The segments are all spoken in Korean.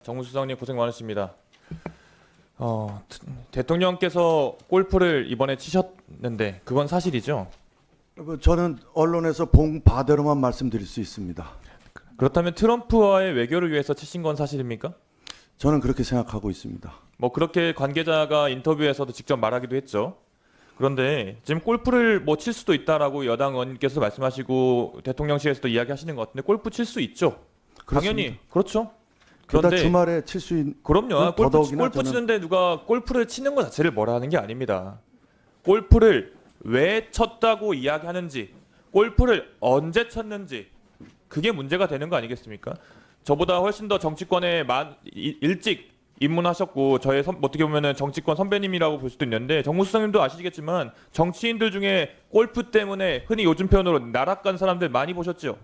정무수석님 고생 많으십니다. 대통령께서 골프를 이번에 치셨는데 그건 사실이죠? 저는 언론에서 본 바대로만 말씀드릴 수 있습니다. 그렇다면 트럼프와의 외교를 위해서 치신 건 사실입니까? 저는 그렇게 생각하고 있습니다. 뭐 그렇게 관계자가 인터뷰에서도 직접 말하기도 했죠. 그런데 지금 골프를 뭐 칠 수도 있다라고 여당 의원님께서 말씀하시고 대통령실에서도 이야기하시는 것 같은데 골프 칠 수 있죠? 당연히 그렇죠. 그러다 그런데 주말에 칠 수 있는 그럼요. 골프 치는데 누가 골프를 치는 것 자체를 뭐라 하는 게 아닙니다. 골프를 왜 쳤다고 이야기하는지, 골프를 언제 쳤는지 그게 문제가 되는 거 아니겠습니까? 저보다 훨씬 더 정치권에 일찍 입문하셨고 저의 어떻게 보면은 정치권 선배님이라고 볼 수도 있는데 정무수석님도 아시겠지만 정치인들 중에 골프 때문에 흔히 요즘 표현으로 나락간 사람들 많이 보셨죠?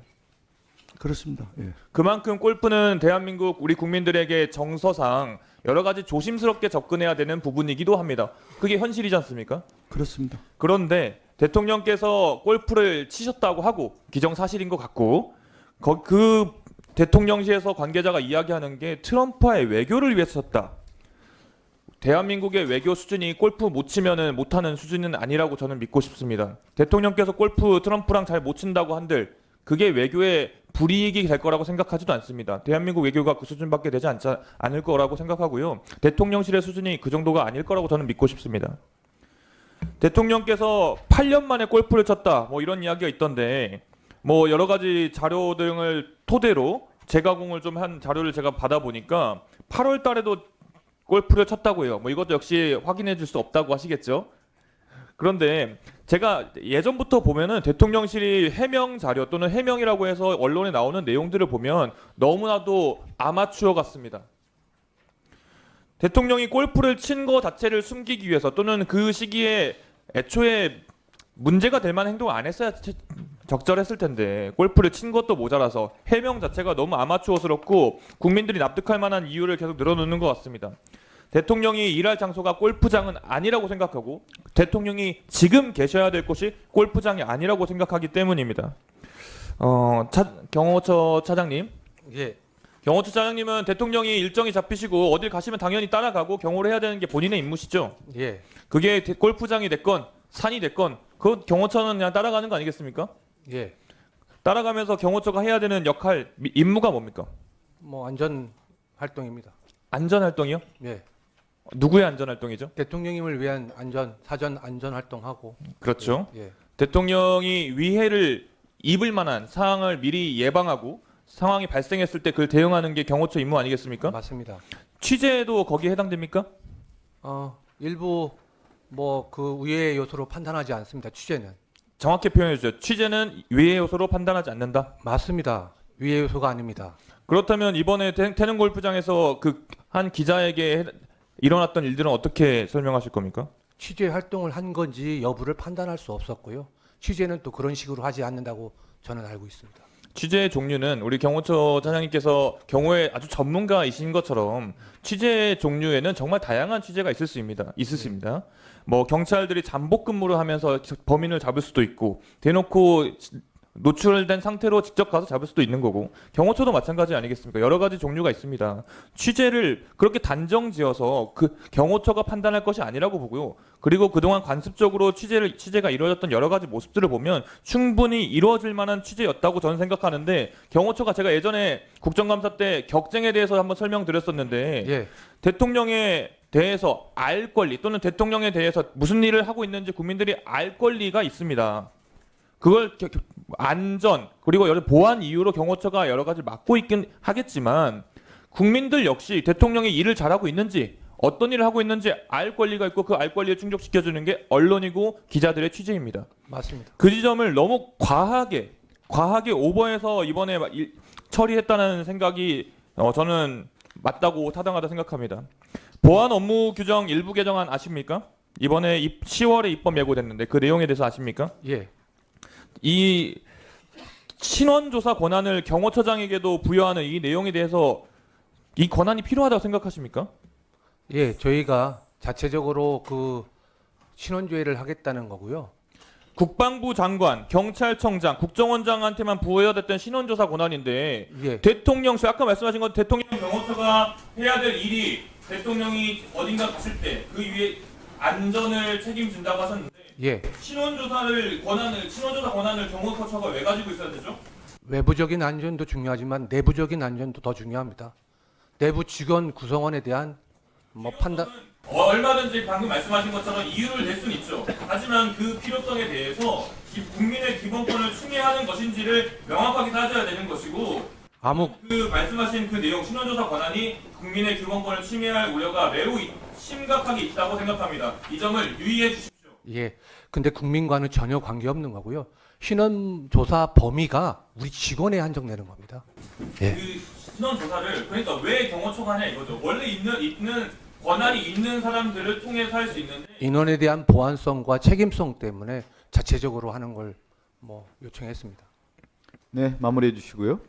그렇습니다. 예. 그만큼 골프는 대한민국 우리 국민들에게 정서상 여러 가지 조심스럽게 접근해야 되는 부분이기도 합니다. 그게 현실이지 않습니까? 그렇습니다. 그런데 대통령께서 골프를 치셨다고 하고 기정사실인 것 같고 그 대통령실에서 관계자가 이야기하는 게 트럼프와의 외교를 위해서 쳤다. 대한민국의 외교 수준이 골프 못 치면은 못하는 수준은 아니라고 저는 믿고 싶습니다. 대통령께서 골프 트럼프랑 잘 못 친다고 한들 그게 외교의 불이익이 될 거라고 생각하지도 않습니다. 대한민국 외교가 그 수준밖에 되지 않을 거라고 생각하고요. 대통령실의 수준이 그 정도가 아닐 거라고 저는 믿고 싶습니다. 대통령께서 8년 만에 골프를 쳤다. 뭐 이런 이야기가 있던데 뭐 여러 가지 자료 등을 토대로 재가공을 좀 한 자료를 제가 받아보니까 8월 달에도 골프를 쳤다고 해요. 뭐 이것도 역시 확인해 줄 수 없다고 하시겠죠. 그런데 제가 예전부터 보면은 대통령실이 해명 자료 또는 해명이라고 해서 언론에 나오는 내용들을 보면 너무나도 아마추어 같습니다. 대통령이 골프를 친 거 자체를 숨기기 위해서 또는 그 시기에 애초에 문제가 될 만한 행동을 안 했어야 적절했을 텐데 골프를 친 것도 모자라서 해명 자체가 너무 아마추어스럽고 국민들이 납득할 만한 이유를 계속 늘어놓는 것 같습니다. 대통령이 일할 장소가 골프장은 아니라고 생각하고 대통령이 지금 계셔야 될 곳이 골프장이 아니라고 생각하기 때문입니다. 경호처 차장님. 예. 경호처 차장님은 대통령이 일정이 잡히시고 어딜 가시면 당연히 따라가고 경호를 해야 되는 게 본인의 임무시죠. 예. 그게 골프장이 됐건 산이 됐건 그 경호처는 그냥 따라가는 거 아니겠습니까? 예. 따라가면서 경호처가 해야 되는 역할, 임무가 뭡니까? 뭐 안전 활동입니다. 안전 활동이요? 예. 누구의 안전 활동이죠? 대통령님을 위한 사전 안전 활동하고. 그렇죠. 예. 대통령이 위해를 입을 만한 상황을 미리 예방하고 상황이 발생했을 때 그걸 대응하는 게 경호처 임무 아니겠습니까? 맞습니다. 취재도 거기에 해당됩니까? 일부 뭐 그 위의 요소로 판단하지 않습니다. 취재는. 정확히 표현해 주죠. 취재는 위해 요소로 판단하지 않는다. 맞습니다. 위의 요소가 아닙니다. 그렇다면 이번에 태릉 골프장에서 그 한 기자에게 일어났던 일들은 어떻게 설명하실 겁니까? 취재 활동을 한 건지 여부를 판단할 수 없었고요. 취재는 또 그런 식으로 하지 않는다고 저는 알고 있습니다. 취재의 종류는 우리 경호처 차장님께서 경호의 아주 전문가이신 것처럼 취재의 종류에는 정말 다양한 취재가 있을 수 있습니다. 뭐 경찰들이 잠복 근무를 하면서 범인을 잡을 수도 있고 대놓고 노출된 상태로 직접 가서 잡을 수도 있는 거고 경호처도 마찬가지 아니겠습니까? 여러 가지 종류가 있습니다. 취재를 그렇게 단정지어서 그 경호처가 판단할 것이 아니라고 보고요. 그리고 그동안 관습적으로 취재가 이루어졌던 여러 가지 모습들을 보면 충분히 이루어질 만한 취재였다고 저는 생각하는데 경호처가 제가 예전에 국정감사 때 격쟁에 대해서 한번 설명드렸었는데 예. 대통령에 대해서 알 권리 또는 대통령에 대해서 무슨 일을 하고 있는지 국민들이 알 권리가 있습니다. 그걸 안전 그리고 여러 보안 이유로 경호처가 여러 가지 맡고 있긴 하겠지만 국민들 역시 대통령이 일을 잘하고 있는지 어떤 일을 하고 있는지 알 권리가 있고 그 알 권리를 충족시켜주는 게 언론이고 기자들의 취재입니다. 맞습니다. 그 지점을 너무 과하게 오버해서 이번에 처리했다는 생각이 저는 맞다고 타당하다 생각합니다. 보안 업무 규정 일부 개정안 아십니까? 이번에 10월에 입법 예고됐는데 그 내용에 대해서 아십니까? 예. 이 신원조사 권한을 경호처장에게도 부여하는 이 내용에 대해서 이 권한이 필요하다고 생각하십니까? 예. 저희가 자체적으로 그 신원조회를 하겠다는 거고요. 국방부 장관, 경찰청장, 국정원장한테만 부여해야 됐던 신원조사 권한인데 예. 대통령실 아까 말씀하신 건 대통령 경호처가 해야 될 일이 대통령이 어딘가 갔을 때 그 위에 안전을 책임진다고 하셨는데 예. 신원조사 권한을 경호처가 왜 가지고 있어야 되죠? 외부적인 안전도 중요하지만 내부적인 안전도 더 중요합니다. 내부 직원 구성원에 대한 뭐 판단 얼마든지 방금 말씀하신 것처럼 이유를 낼 수는 있죠. 하지만 그 필요성에 대해서 국민의 기본권을 침해하는 것인지를 명확하게 따져야 되는 것이고 아무 그 말씀하신 그 내용 신원조사 권한이 국민의 기본권을 침해할 우려가 매우 심각하게 있다고 생각합니다. 이 점을 유의해 주십시오. 예. 근데 국민과는 전혀 관계없는 거고요. 신원 조사 범위가 우리 직원에 한정되는 겁니다. 예. 그 신원조사를 그러니까 왜 경호처가 하냐 이거죠. 원래 있는 권한이 있는 사람들을 통해서 할 수 있는데 인원에 대한 보안성과 책임성 때문에 자체적으로 하는 걸 뭐 요청했습니다. 네, 마무리해 주시고요.